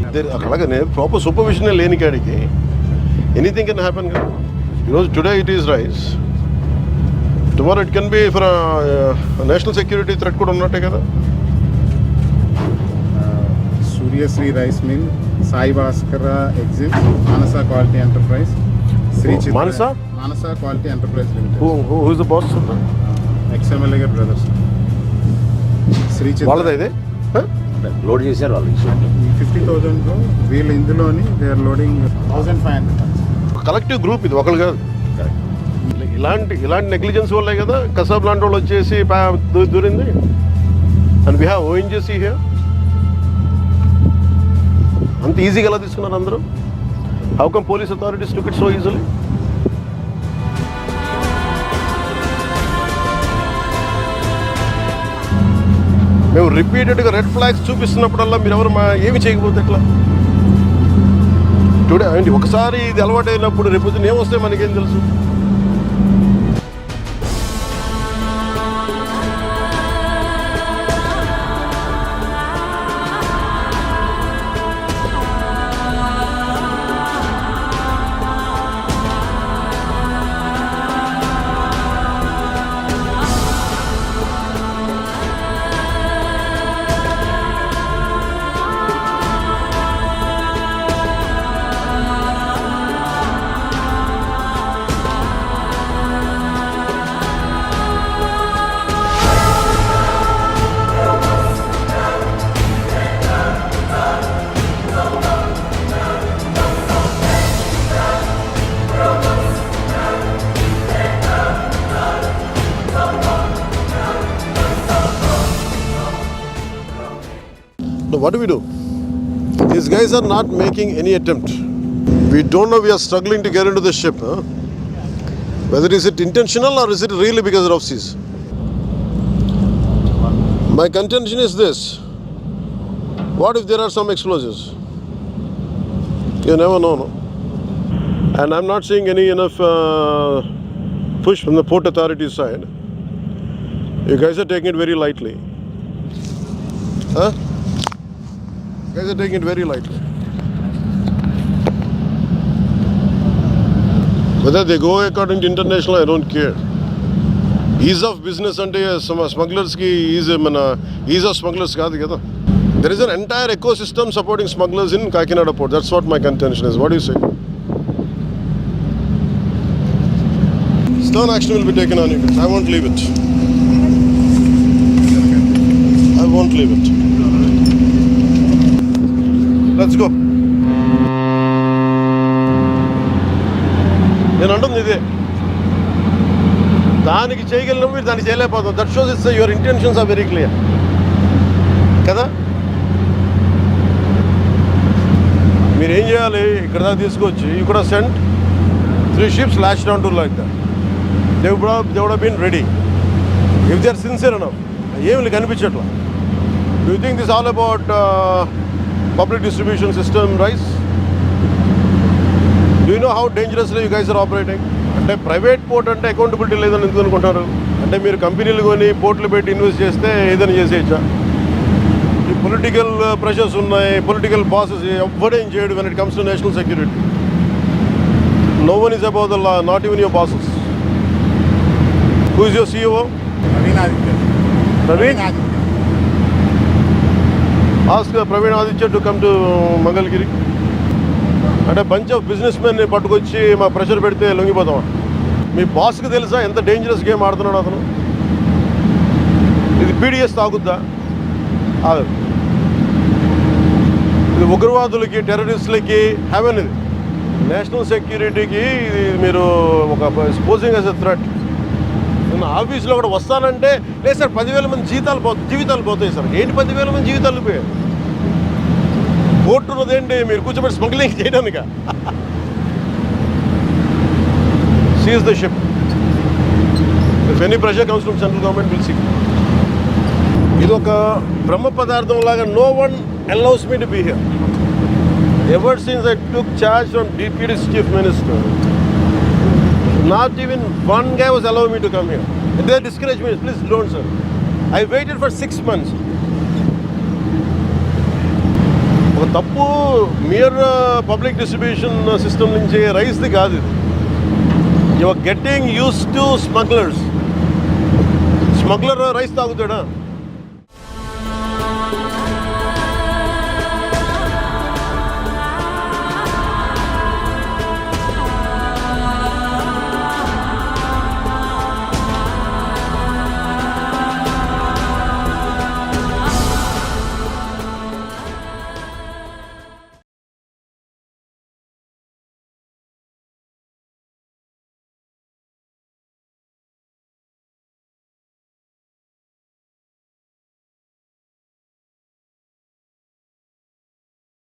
అలాగే proper supervision లేని కాడికి ఎనీథింగ్ కెన్ హ్యాపెన్ కదా. ఈరోజు today it is rice, tomorrow it can be for national security threat కూడా ఉన్నట్టే కదా. Suryasri rice mill, Sai Bhaskar exit, Manasa quality enterprise, Sri Manasa quality enterprise limited. Who is the boss? Ex MLA గారి brothers. Sri వాళ్ళదా ఇది? లోడ్ చేశారు వాళ్ళు 50,000 వీళ్ళు ఇందులోని they are loading 1,500. Collective group ఇది, ఒకళ్ళు కాదు. ఇలాంటి నెగ్లిజెన్స్ వల్లే కదా కసాబ్ లాంటి వాళ్ళు వచ్చేసి దూరింది. And we have ONGC here. అంత ఈజీగా ఎలా తీసుకున్నారు అందరూ? How come police authorities took it so easily? మేము రిపీటెడ్గా రెడ్ ఫ్లాగ్స్ చూపిస్తున్నప్పుడల్లా మీరు ఎవరు ఏమి చేయకపోతే ఎట్లా? టుడే ఏంటి ఒకసారి ఇది అలవాటు అయినప్పుడు రేపు ఏమొస్తే మనకేం తెలుసు? What do we do? These guys are not making any attempt. We don't know, we are struggling to get into the ship. Whether is it intentional or is it really because of seas? My contention is this. What if there are some explosives? You never know, no? And I'm not seeing any enough push from the port authority side. You guys are taking it very lightly. Huh? You guys are taking it very lightly. Whether they go according to international, I don't care. Ease of business ante smugglers ki ease of smugglers kaadu kada. There is an entire ecosystem supporting smugglers in Kakinada port. That's what my contention is. What do you say? Stern action will be taken on you guys. I won't leave it. I won't leave it. Let's go. నేను అంటుంది ఇదే, దానికి చేయగలిగినప్పుడు మీరు దానికి చేయలేకపోతాం. That shows it's your intentions are very clear కదా. మీరు ఏం చేయాలి, ఇక్కడ దాకా తీసుకొచ్చి you could have sent 3 ships lashed down to like that. They would have been ready if they are sincere enough. ఏమి కనిపించట్లా. Do you think this is all about public distribution system rice? Do you know how dangerously you guys are operating? అంటే private port అంటే accountability లేదని ఎందుకు అనుకుంటారు? అంటే మీరు కంపెనీలు కొని పోర్ట్లు పెట్టి ఇన్వెస్ట్ చేస్తే ఏదైనా చేసేయచ్చా? ఈ పొలిటికల్ ప్రెషర్స్ ఉన్నాయి, పొలిటికల్ బాసెస్ ఎవ్వడేం చేయడు when it comes to national security. No one is above the law, not even your bosses. Who is your CEO? Praveen? Ask Praveen Aditya to come to Mangalgiri. అంటే bunch of business మెన్ని పట్టుకొచ్చి మా pressure పెడితే లొంగిపోతాం. మీ బాస్కి తెలుసా ఎంత dangerous game ఆడుతున్నాడు అతను? ఇది పీడిఎస్ తాగుద్దా? ఇది ఉగ్రవాదులకి, టెర్రరిస్టులకి హెవెన్. ఇది నేషనల్ సెక్యూరిటీకి ఇది మీరు ఒక స్పోజింగ్ యాజ్ ఎ థ్రెట్. నేను ఆఫీస్లో కూడా వస్తానంటే లేదు సార్ 10,000 మంది జీవితాలు పోతాయి సార్. ఏంటి 10,000 మంది జీవితాలు పోయాయి? కోర్టు ఉన్నదేంటి మీరు కూర్చోబెట్టి స్మగ్లింగ్ చేయడానిక? Seize the ship. If any pressure comes from central government will see. ఇది ఒక బ్రహ్మ పదార్థం లాగా. No one allows me to be here. Ever since I took charge from DPD's chief minister, not even one guy was allowing me to come here. They discouraged me. Please don't, sir. I waited for 6 months. ఒక తప్పు mere public distribution system నుంచి రైస్ది కాదు ఇది. You are getting use to smugglers. Smuggler rice తాగుతాడా?